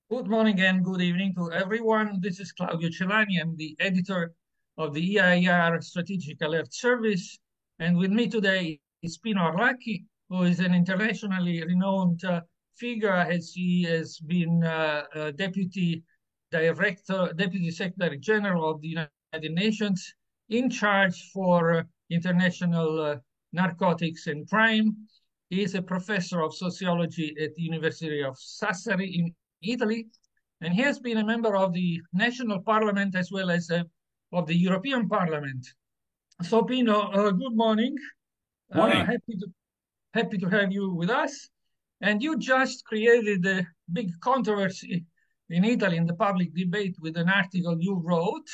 Good morning and good evening to everyone. This is Claudio Celani. I'm the editor of the EIR Strategic Alert Service. And with me today is Pino Arlacchi, who is an internationally renowned figure as he has been Deputy Secretary General of the United Nations in charge for international narcotics and crime. He is a professor of sociology at the University of Sassari in Italy, and he has been a member of the national parliament as well as of the European Parliament. So, Pino, good morning. Uh, Morning. happy to happy to have you with us. And you just created a big controversy in Italy in the public debate with an article you wrote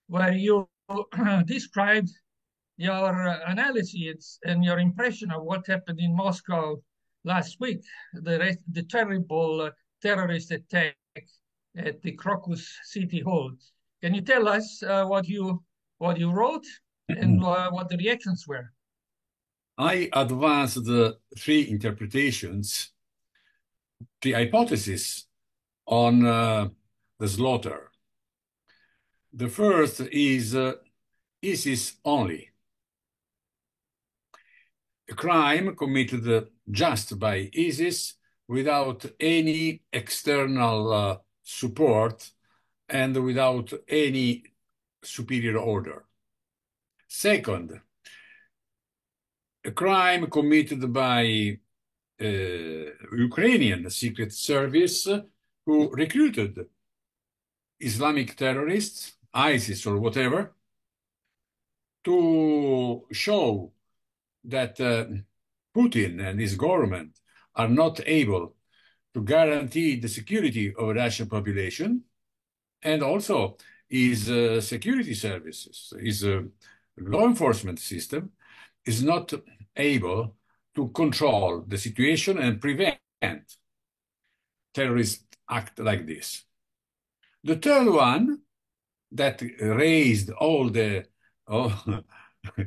where you described your analysis and your impression of what happened in Moscow last week, the terrible terrorist attack at the Crocus City Hall. Can you tell us what you wrote and what the reactions were? I advanced three interpretations, three hypotheses on the slaughter. The first is ISIS only, a crime committed just by ISIS without any external support and without any superior order. Second, a crime committed by Ukrainian secret service who recruited Islamic terrorists, ISIS or whatever, to show that Putin and his government are not able to guarantee the security of the Russian population, and also his security services, his law enforcement system is not able to control the situation and prevent terrorist act like this. The third one that raised all the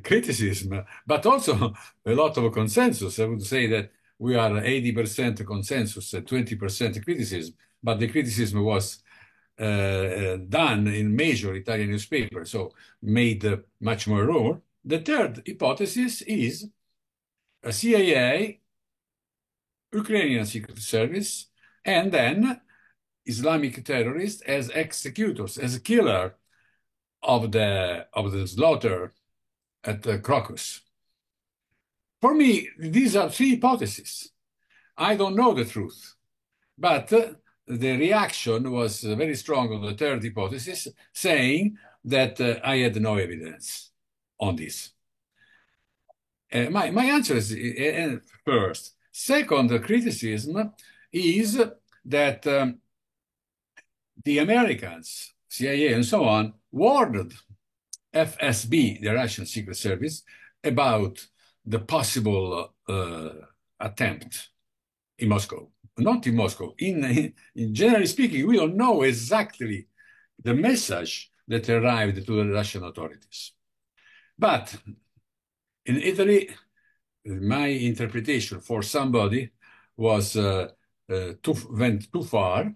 criticism, but also a lot of consensus. I would say that we are 80% consensus, 20% criticism, but the criticism was done in major Italian newspapers, so made much more room. The third hypothesis is a CIA, Ukrainian Secret Service, and then Islamic terrorists as executors, as killer of the slaughter at the Crocus. For me, these are three hypotheses. I don't know the truth, but the reaction was very strong on the third hypothesis, saying that I had no evidence on this. My answer is first. Second criticism is that the Americans, CIA and so on, warned FSB, the Russian Secret Service, about the possible attempt in Moscow. Not in Moscow. In generally speaking, we don't know exactly the message that arrived to the Russian authorities. But in Italy, my interpretation for somebody was went too far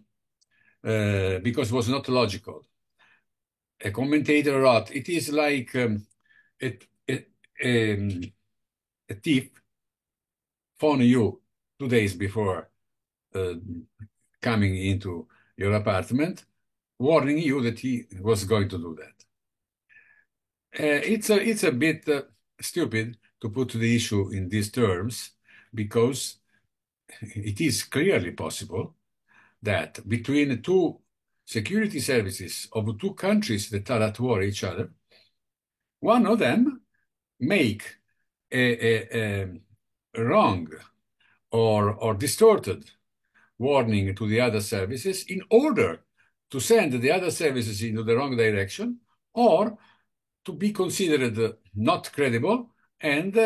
because it was not logical. A commentator wrote, it is like a, a, a thief phone you 2 days before coming into your apartment, warning you that he was going to do that. It's a bit stupid to put the issue in these terms because it is clearly possible that between two security services of two countries that are at war each other, one of them make a wrong or distorted warning to the other services in order to send the other services into the wrong direction or to be considered not credible, and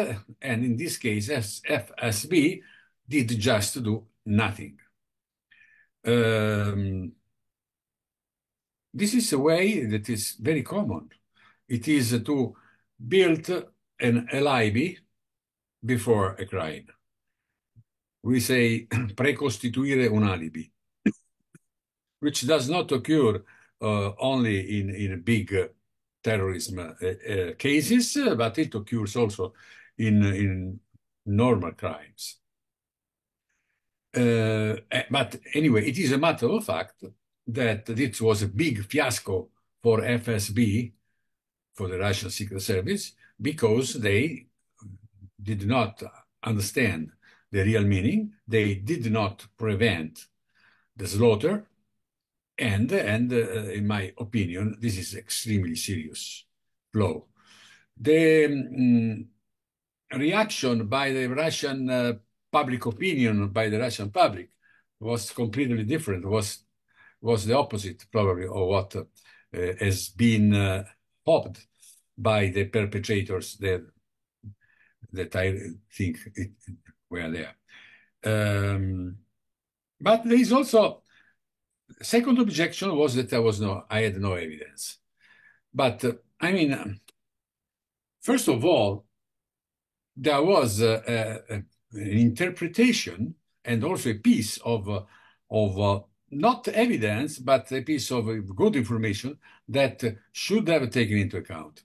in this case, FSB did just do nothing. This is a way that is very common. It is to build an alibi before a crime. We say precostituire un alibi. which does not occur only in big terrorism cases, but it occurs also in normal crimes. But anyway, it is a matter of fact that this was a big fiasco for FSB, for the Russian Secret Service, because they did not understand the real meaning. They did not prevent the slaughter. And in my opinion, this is extremely serious flaw. The reaction by the Russian public opinion, by the Russian public, was completely different, was the opposite probably of what has been hoped by the perpetrators that I think were there. But there is also second objection was that I had no evidence. But I mean, first of all, there was an interpretation and also a piece of not evidence, but a piece of good information that should have taken into account.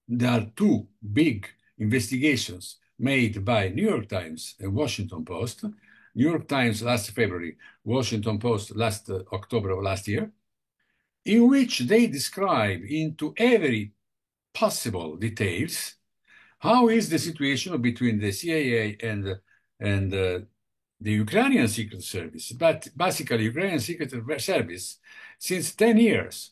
There are two big investigations made by New York Times and Washington Post. New York Times last February, Washington Post last October of last year, in which they describe into every possible details how is the situation between the CIA and the Ukrainian Secret Service. But basically, Ukrainian Secret Service, since 10 years,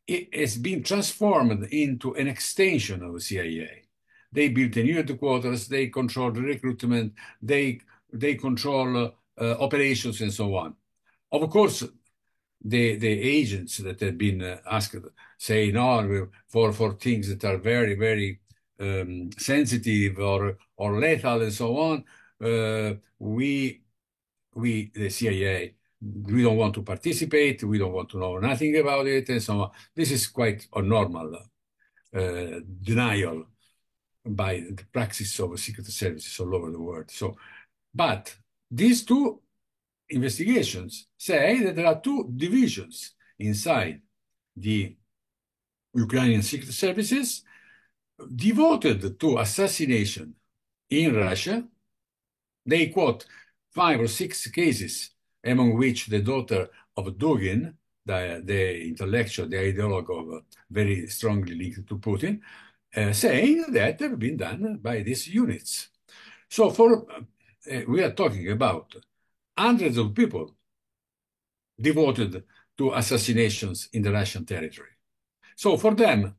it has been transformed into an extension of the CIA. They built a new headquarters, they control the recruitment, they control operations and so on. Of course, the agents that have been asked say no for things that are very, very sensitive or lethal and so on. We, the CIA, we don't want to participate. We don't want to know nothing about it and so on. This is quite a normal denial by the praxis of secret services all over the world. So, but these two investigations say that there are two divisions inside the Ukrainian secret services devoted to assassination in Russia. They quote 5 or 6 cases, among which the daughter of Dugin, the intellectual, the ideologue very strongly linked to Putin, saying that have been done by these units. So we are talking about hundreds of people devoted to assassinations in the Russian territory. So for them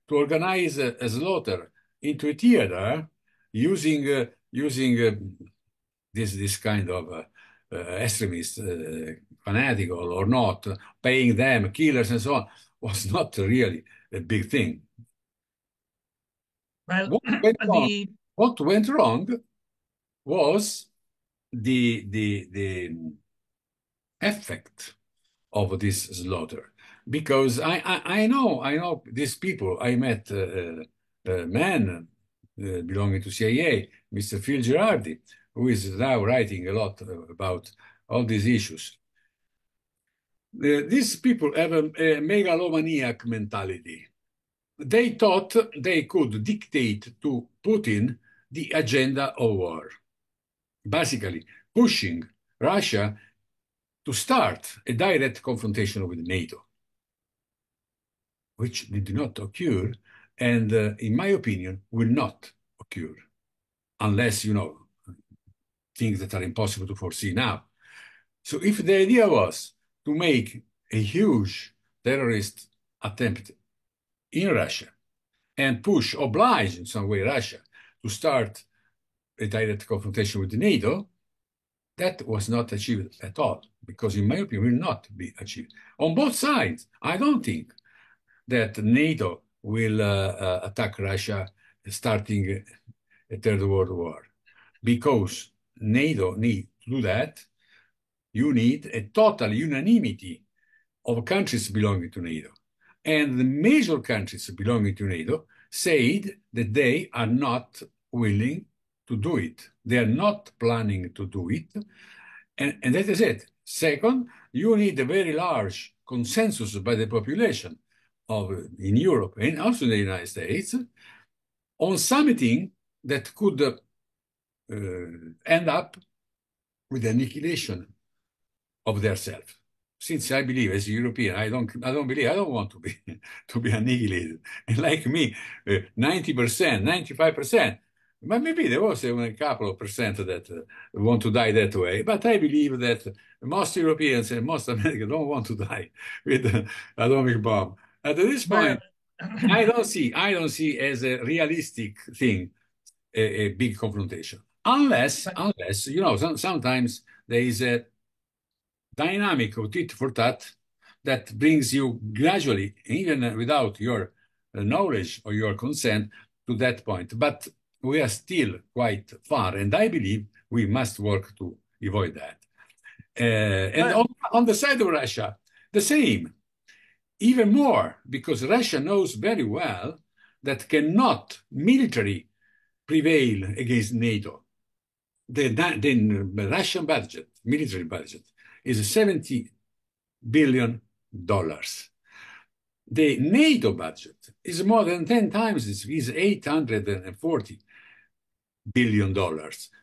to organize a slaughter into a theater using this kind of extremist, fanatical or not, paying them killers and so on, was not really a big thing. Well, what went wrong was the effect of this slaughter, because I know these people. I met a man belonging to CIA, Mr. Phil Girardi, who is now writing a lot about all these issues. These people have a megalomaniac mentality. They thought they could dictate to Putin the agenda of war, basically pushing Russia to start a direct confrontation with NATO, which did not occur, and in my opinion, will not occur, unless, things that are impossible to foresee now. So if the idea was to make a huge terrorist attempt in Russia and oblige in some way Russia to start a direct confrontation with NATO, that was not achieved at all, because in my opinion will not be achieved. On both sides, I don't think that NATO will attack Russia starting a third world war, because NATO needs to do that. You need a total unanimity of countries belonging to NATO. And the major countries belonging to NATO said that they are not willing to do it. They are not planning to do it. And that is it. Second, you need a very large consensus by the population in Europe and also in the United States on something that could end up with the annihilation of their self. Since I believe, as a European, I don't believe, I don't want to be to be annihilated. And like me, 90%, 95%, but maybe there was a couple of percent that want to die that way. But I believe that most Europeans and most Americans don't want to die with an atomic bomb. At this point, I don't see as a realistic thing a big confrontation, unless sometimes there is a dynamic of tit for tat that brings you gradually, even without your knowledge or your consent, to that point. But we are still quite far, and I believe we must work to avoid that. And on the side of Russia, the same, even more, because Russia knows very well that cannot military prevail against NATO. The Russian budget, military budget, is $70 billion. The NATO budget is more than 10 times this, is $840 billion.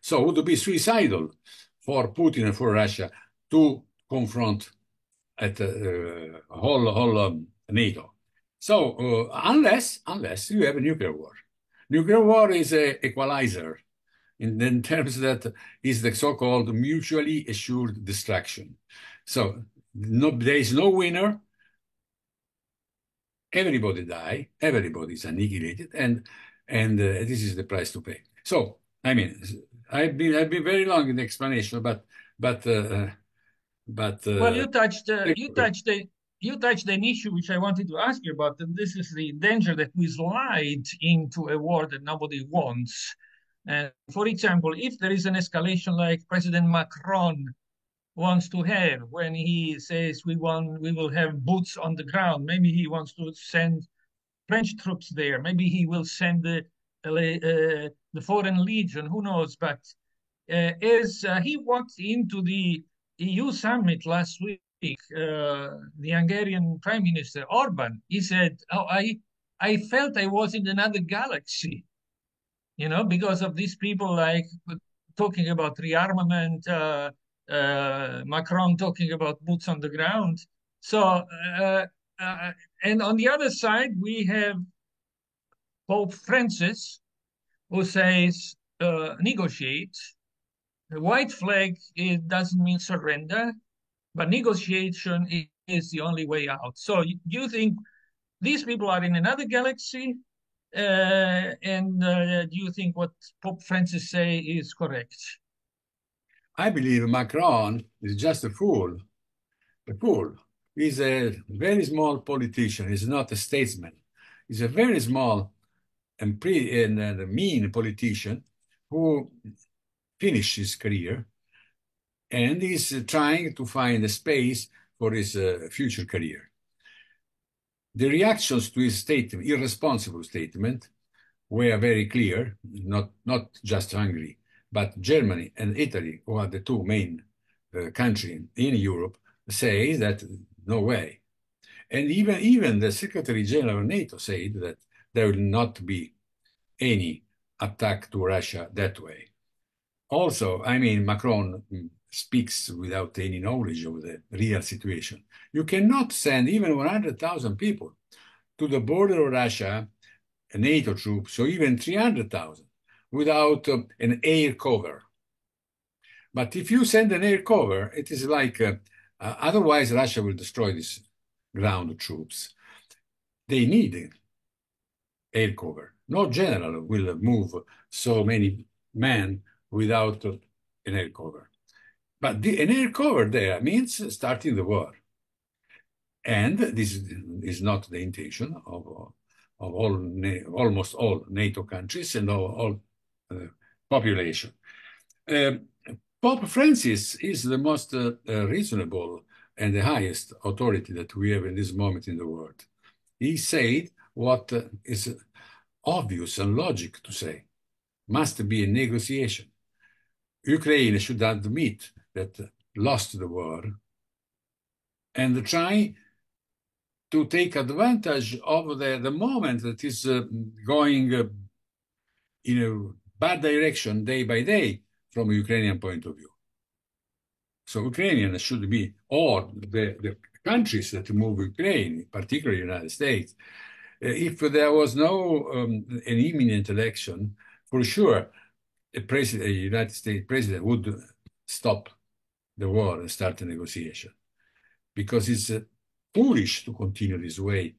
So it would be suicidal for Putin and for Russia to confront at whole NATO. So unless you have a nuclear war. Nuclear war is an equalizer in terms that is the so-called mutually assured destruction. So there is no winner. Everybody die. Everybody is annihilated, and this is the price to pay. So I mean, I've been very long in the explanation, but well, you touched an issue which I wanted to ask you about, and this is the danger that we slide into a war that nobody wants. And for example, if there is an escalation like President Macron wants to have when he says we will have boots on the ground, maybe he wants to send French troops there, maybe he will send the Foreign Legion, who knows? But as he walked into the EU summit last week, the Hungarian Prime Minister Orban, he said, "Oh, I felt I was in another galaxy." Because of these people like talking about rearmament, Macron talking about boots on the ground. So, and on the other side, we have Pope Francis, who says, negotiate. The white flag, it doesn't mean surrender, but negotiation is the only way out. So you think these people are in another galaxy? And do you think what Pope Francis say is correct? I believe Macron is just a fool. A fool. He's a very small politician. He's not a statesman. He's a very small and mean politician who finished his career and is trying to find a space for his future career. The reactions to his statement, irresponsible statement, were very clear, not just Hungary, but Germany and Italy, who are the two main countries in Europe, say that no way. And even the Secretary General of NATO said that there will not be any attack to Russia that way. Also, I mean, Macron speaks without any knowledge of the real situation. You cannot send even 100,000 people to the border of Russia, NATO troops, or even 300,000 without an air cover. But if you send an air cover, it is like, otherwise Russia will destroy these ground troops. They need air cover. No general will move so many men without an air cover. But an air cover there means starting the war. And this is not the intention of almost all NATO countries and all population. Pope Francis is the most reasonable and the highest authority that we have in this moment in the world. He said what is obvious and logic to say. Must be a negotiation. Ukraine should admit that lost the war and try to take advantage of the moment that is going in a bad direction day by day from a Ukrainian point of view. So Ukrainians should be, or the countries that move Ukraine, particularly the United States, if there was no an imminent election, for sure, a United States president would stop the war and start a negotiation, because it's foolish to continue this way,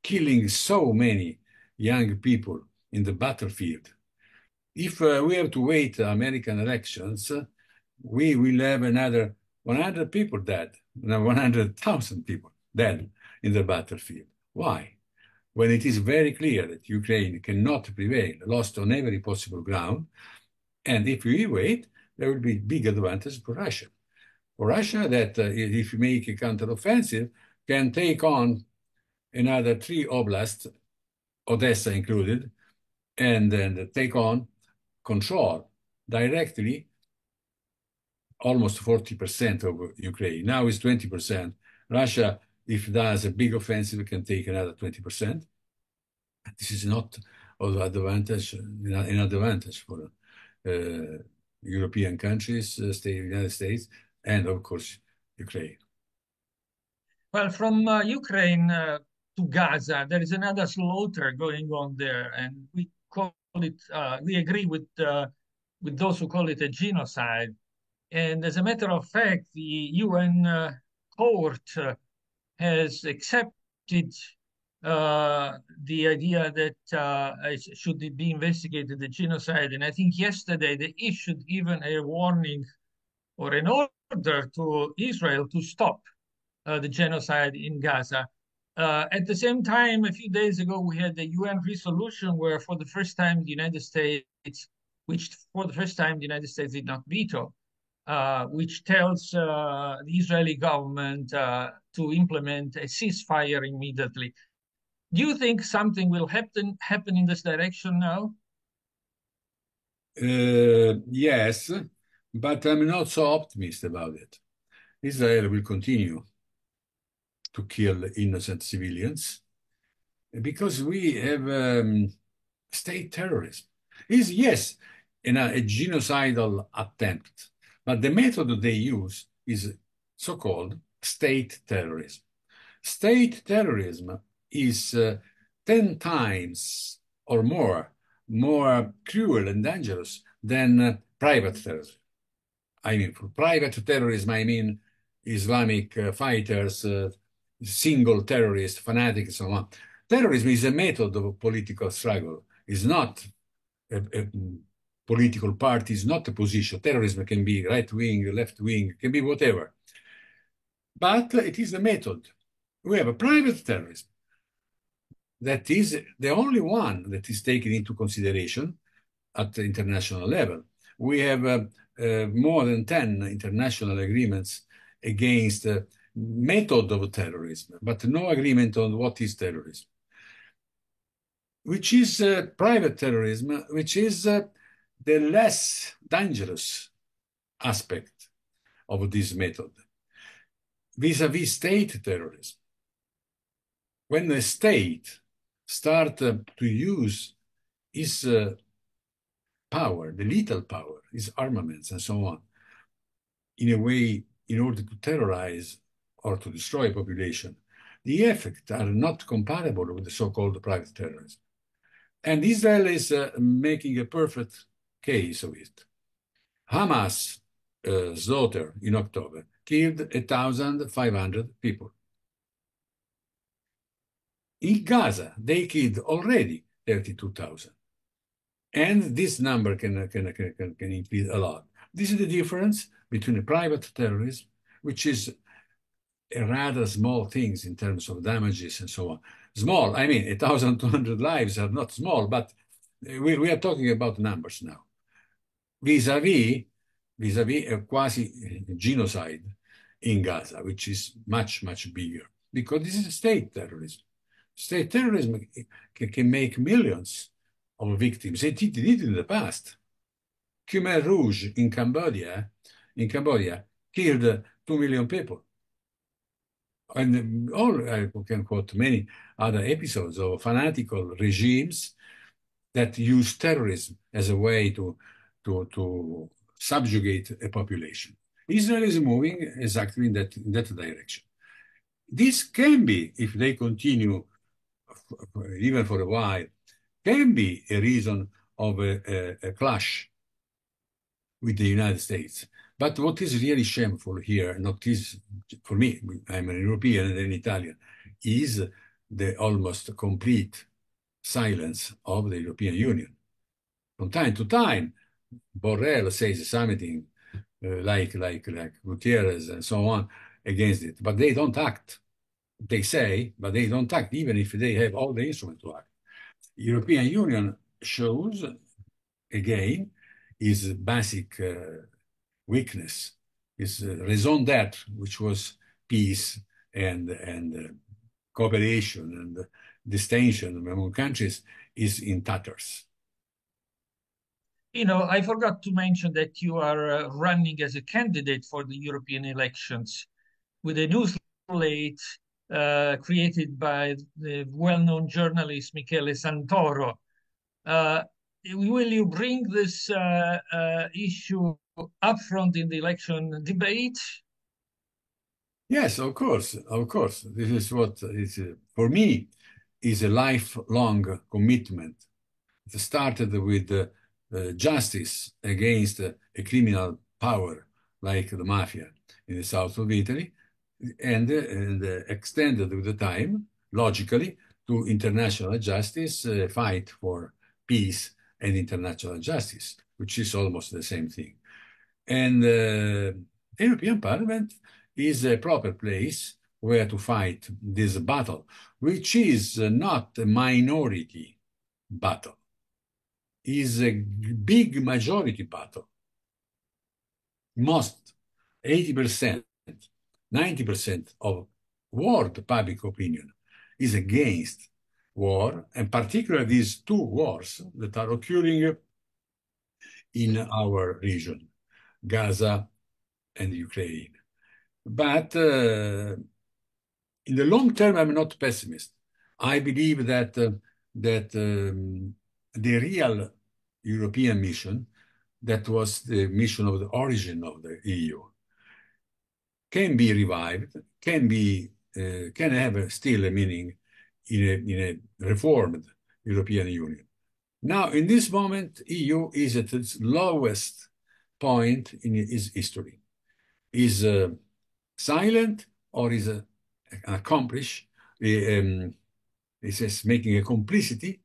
killing so many young people in the battlefield. If we have to wait American elections, we will have another 100 people dead, 100,000 people dead in the battlefield. Why? When it is very clear that Ukraine cannot prevail, lost on every possible ground, and if we wait, there will be big advantage for Russia. For Russia, that if you make a counteroffensive, can take on another 3 oblasts, Odessa included, and then take on control directly almost 40% of Ukraine. Now it's 20%. Russia, if it does a big offensive, can take another 20%. This is not an advantage for European countries, United States, and of course, Ukraine. Well, from Ukraine to Gaza, there is another slaughter going on there, and we call it. We agree with those who call it a genocide. And as a matter of fact, the UN court has accepted the idea that it should be investigated the genocide. And I think yesterday they issued even a warning or an order to Israel to stop the genocide in Gaza. At the same time, a few days ago, we had the UN resolution where, for the first time, the United States, which for the first time the United States did not veto, which tells the Israeli government to implement a ceasefire immediately. Do you think something will happen in this direction now? Yes, but I'm not so optimistic about it. Israel will continue to kill innocent civilians because we have state terrorism. Is yes, a genocidal attempt, but the method they use is so-called state terrorism. State terrorism is 10 times or more cruel and dangerous than private terrorism. I mean, for private terrorism, I mean Islamic fighters, single terrorists, fanatics, and so on. Terrorism is a method of political struggle. It's not a political party, is not a position. Terrorism can be right wing, left wing, can be whatever. But it is a method. We have a private terrorism that is the only one that is taken into consideration at the international level. We have more than 10 international agreements against method of terrorism, but no agreement on what is terrorism, which is private terrorism, which is the less dangerous aspect of this method vis-a-vis state terrorism. When a state starts to use its power, the lethal power, its armaments and so on, in a way in order to terrorize or to destroy a population, the effects are not comparable with the so-called private terrorism. And Israel is making a perfect case of it. Hamas slaughter in October killed 1,500 people. In Gaza, they killed already 32,000. And this number can increase a lot. This is the difference between a private terrorism, which is a rather small things in terms of damages and so on. Small, I mean, 1,200 lives are not small, but we are talking about numbers now. Vis-a-vis a quasi-genocide in Gaza, which is much, much bigger, because this is state terrorism. State terrorism can make millions of victims. It did in the past. Khmer Rouge in Cambodia killed 2 million people. And all I can quote many other episodes of fanatical regimes that use terrorism as a way to subjugate a population. Israel is moving exactly in that direction. This can be, if they continue even for a while, can be a reason of a clash with the United States. But what is really shameful here, not is for me, I'm an European and an Italian, is the almost complete silence of the European Union. From time to time, Borrell says something like Gutierrez and so on against it, but they don't act. They say, but they don't act, even if they have all the instruments to act. European Union shows again is basic weakness, is raison d'être, which was peace and cooperation and distinction among countries, is in tatters. I forgot to mention that you are running as a candidate for the European elections with a new slate created by the well-known journalist Michele Santoro. Will you bring this issue upfront in the election debate? Yes, of course, of course. This is what is for me is a lifelong commitment. It started with justice against a criminal power like the mafia in the south of Italy, and extended with the time, logically, to international justice, fight for peace and international justice, which is almost the same thing. And European Parliament is a proper place where to fight this battle, which is not a minority battle, is a big majority battle. Most 80%, 90% of world public opinion is against war, and particularly these two wars that are occurring in our region, Gaza and Ukraine. But in the long term, I'm not pessimist. I believe that the real European mission, that was the mission of the origin of the EU, can be revived, can have still a meaning in a reformed European Union. Now, in this moment, EU is at its lowest point in its history. Is silent or is accomplished? It says making a complicity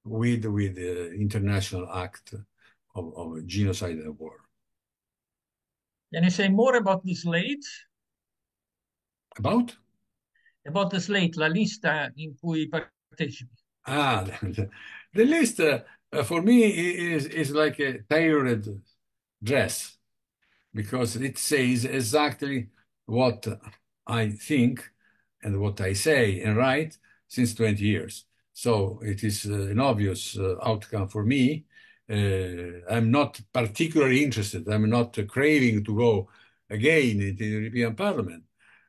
with the international act of genocide and war. Can you say more about the slate? About? About the slate, la lista in cui partecipi. Ah, the list for me is like a tailored dress because it says exactly what I think and what I say and write since 20 years. So it is an obvious outcome for me. I'm not particularly interested. I'm not craving to go again into the European Parliament.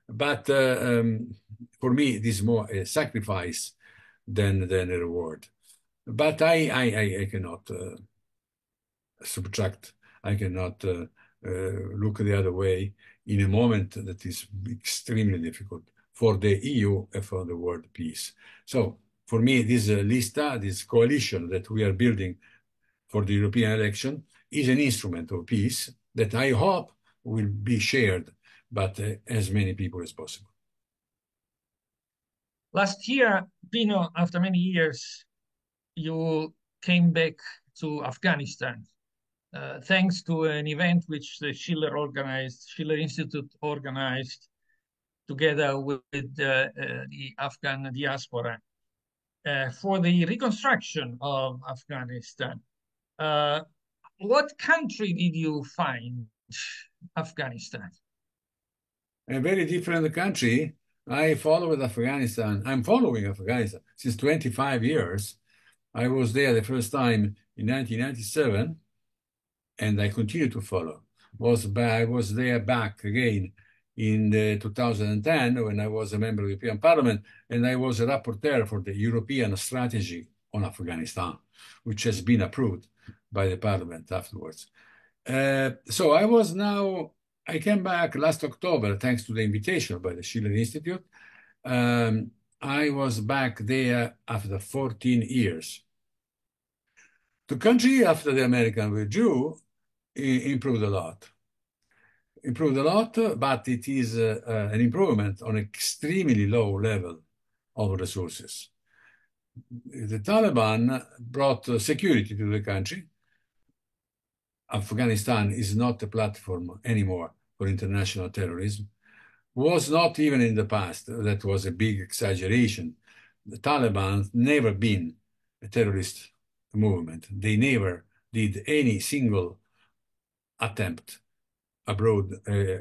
But for me, it is more a sacrifice than a reward. But I cannot subtract. I cannot look the other way in a moment that is extremely difficult for the EU and for the world peace. So for me, this lista, this coalition that we are building for the European election is an instrument of peace that I hope will be shared by as many people as possible. Last year, Pino, after many years, you came back to Afghanistan. Thanks to an event which the Schiller Institute organized together with the Afghan diaspora for the reconstruction of Afghanistan. What country did you find Afghanistan? A very different country. I followed Afghanistan. I'm following Afghanistan since 25 years. I was there the first time in 1997, and I continue to follow. I was there back again in 2010 when I was a member of the European Parliament, and I was a rapporteur for the European strategy on Afghanistan, which has been approved by the Parliament afterwards. So I came back last October thanks to the invitation by the Schiller Institute. I was back there after 14 years. The country, after the American withdrew, improved a lot. But it is an improvement on extremely low level of resources. The Taliban brought security to the country. Afghanistan is not a platform anymore for international terrorism. Was not even in the past. That was a big exaggeration. The Taliban never been a terrorist movement. They never did any single attempt abroad,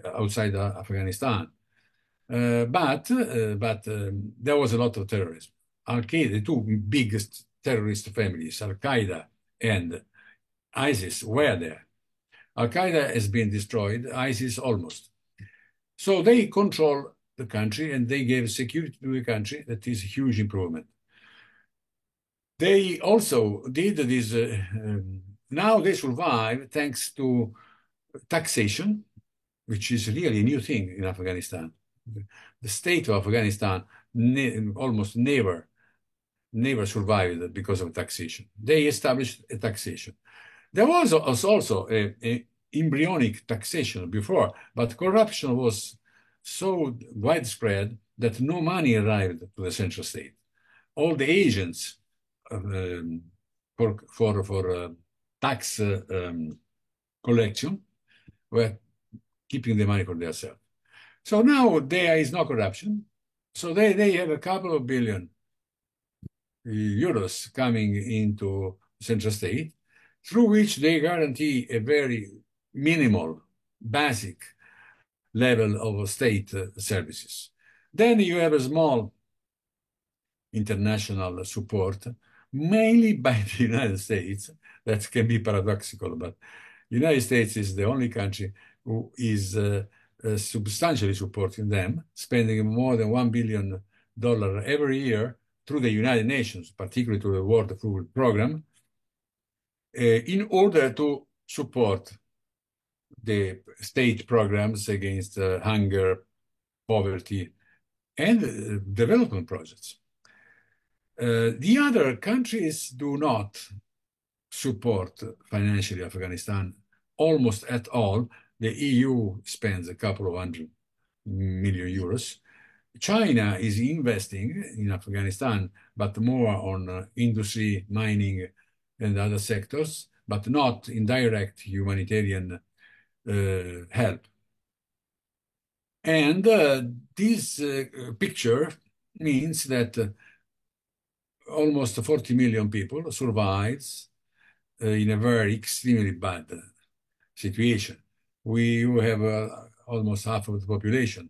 outside Afghanistan. But there was a lot of terrorism. Al-Qaeda, the two biggest terrorist families, Al-Qaeda and ISIS, were there. Al-Qaeda has been destroyed, ISIS almost. So they control the country and they gave security to the country. That is a huge improvement. They also did this, now they survive thanks to taxation, which is really a new thing in Afghanistan. The state of Afghanistan almost never survived because of taxation. They established a taxation. There was also a embryonic taxation before, but corruption was so widespread that no money arrived to the central state. All the agents for tax collection were keeping the money for themselves. So now there is no corruption. So they have a couple of billion euros coming into central state, through which they guarantee a very minimal, basic level of state services. Then you have a small international support, mainly by the United States. That can be paradoxical, but the United States is the only country who is substantially supporting them, spending more than $1 billion every year through the United Nations, particularly to the World Food Program, in order to support the state programs against hunger, poverty, and development projects. The other countries do not support financially Afghanistan almost at all. The EU spends a couple of $100 million. China is investing in Afghanistan, but more on industry, mining, and other sectors, but not in direct humanitarian help. And this picture means that almost 40 million people survives in a very extremely bad situation. We have almost half of the population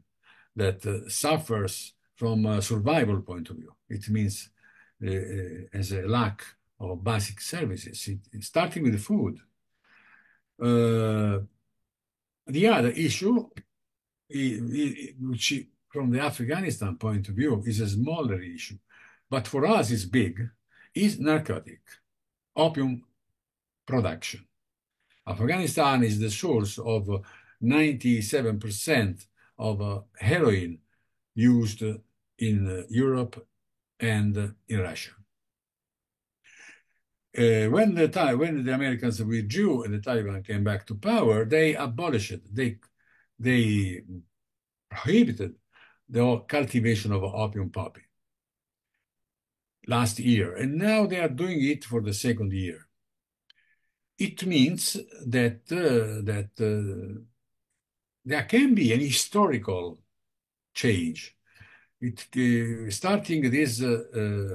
that suffers from a survival point of view. It means as a lack of basic services, starting with the food. The other issue, which from the Afghanistan point of view is a smaller issue, but for us is big, is narcotic, opium production. Afghanistan is the source of 97% of heroin used in Europe and in Russia. When the Americans withdrew and the Taliban came back to power, they abolished it. They prohibited the cultivation of opium poppy last year, and now they are doing it for the second year. It means that there can be an historical change. Starting this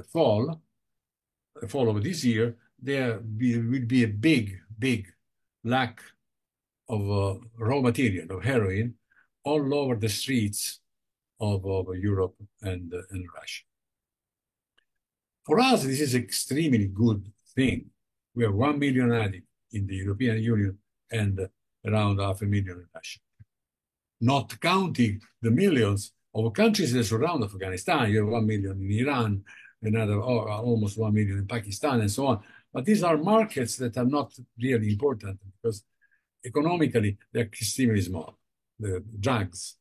fall of this year, there will be a big lack of raw material, of heroin, all over the streets of Europe and Russia. For us, this is extremely good thing. We have 1 million addicts in the European Union and around 500,000 in Russia. not counting the millions of countries that surround Afghanistan. You have 1 million in Iran, another almost 1 million in Pakistan, and so on. But these are markets that are not really important because economically they're extremely small. The drugs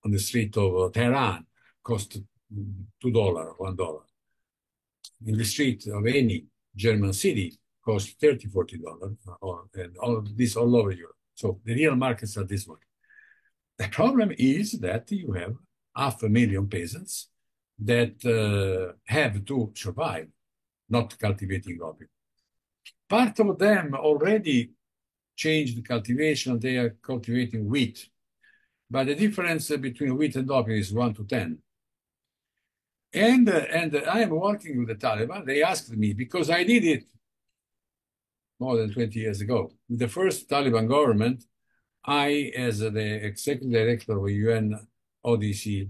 on the street of Tehran cost $2, $1. In the street of any German city cost $30, $40, and all of this all over Europe. So the real markets are this one. The problem is that you have 500,000 peasants that have to survive, not cultivating opium. Part of them already changed the cultivation. They are cultivating wheat. But the difference between wheat and opium is 1 to 10. And I am working with the Taliban. They asked me, because I did it more than 20 years ago. With the first Taliban government, I, as the executive director of UN ODC,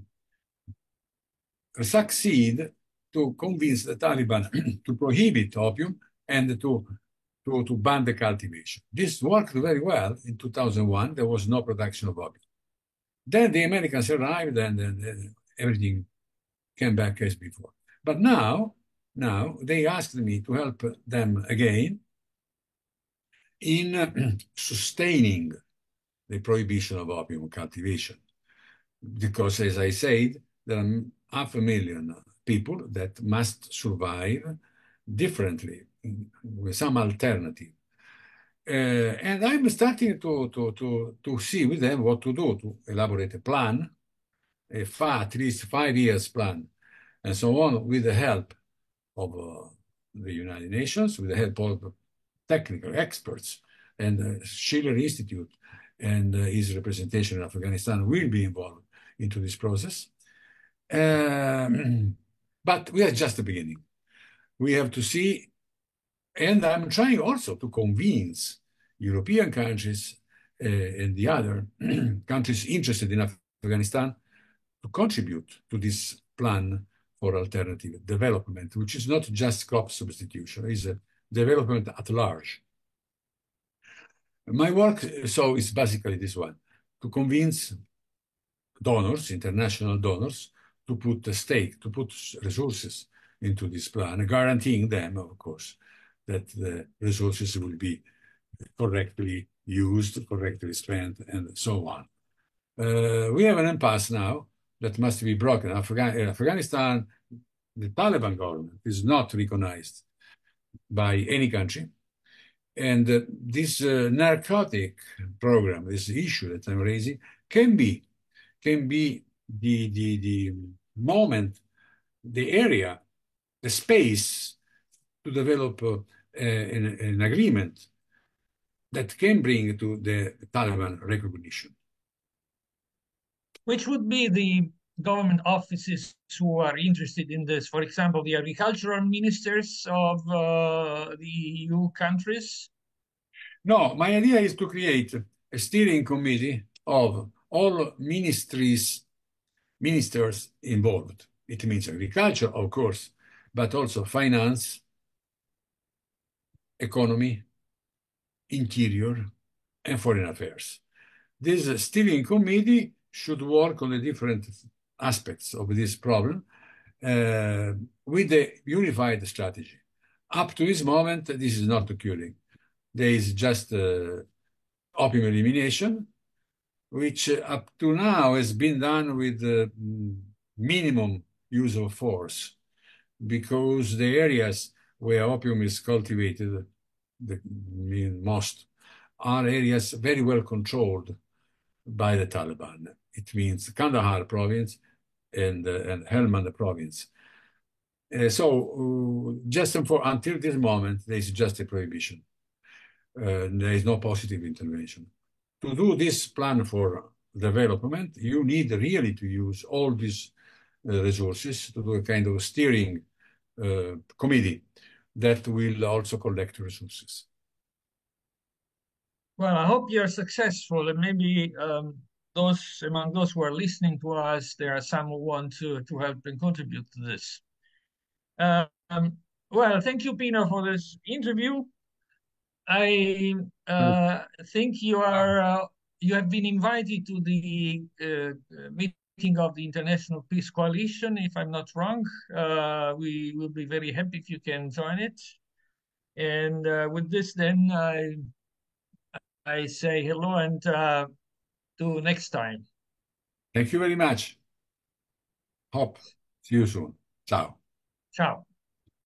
succeed to convince the Taliban to prohibit opium and to ban the cultivation. This worked very well. In 2001, there was no production of opium. Then the Americans arrived and everything came back as before. But now they asked me to help them again in sustaining the prohibition of opium cultivation. Because, as I said, there are 500,000 people that must survive differently with some alternative. And I'm starting to see with them what to do, to elaborate a plan, at least 5 years plan, and so on, with the help of the United Nations, with the help of technical experts, and Schiller Institute and his representation in Afghanistan will be involved into this process. But we are just the beginning. We have to see, and I'm trying also to convince European countries and the other countries interested in Afghanistan to contribute to this plan for alternative development, which is not just crop substitution, it's a development at large. My work, so, is basically this one, to convince donors, international donors, to put a stake, to put resources into this plan, guaranteeing them, of course, that the resources will be correctly used, correctly spent, and so on. We have an impasse now that must be broken. Afghanistan, the Taliban government is not recognized by any country. And this narcotic program, this issue that I'm raising, can be the moment, the area, the space to develop an agreement that can bring to the Taliban recognition. Which would be the government offices who are interested in this? For example, the agricultural ministers of the EU countries? No, my idea is to create a steering committee of all ministers involved. It means agriculture, of course, but also finance, economy, interior, and foreign affairs. This steering committee should work on the different aspects of this problem with a unified strategy. Up to this moment, this is not occurring. There is just opium elimination, which up to now has been done with minimum use of force, because the areas where opium is cultivated, most, are areas very well controlled by the Taliban. It means Kandahar province and Helmand province. Just until this moment, there is just a prohibition. There is no positive intervention. To do this plan for development, you need really to use all these resources to do a kind of steering committee that will also collect resources. Well, I hope you're successful, and maybe among those who are listening to us, there are some who want to help and contribute to this. Well, thank you, Pino, for this interview. I think you are you have been invited to the meeting of the International Peace Coalition, if I'm not wrong. We will be very happy if you can join it. And with this, then I say hello and to next time. Thank you very much. Hope see you soon. Ciao. Ciao.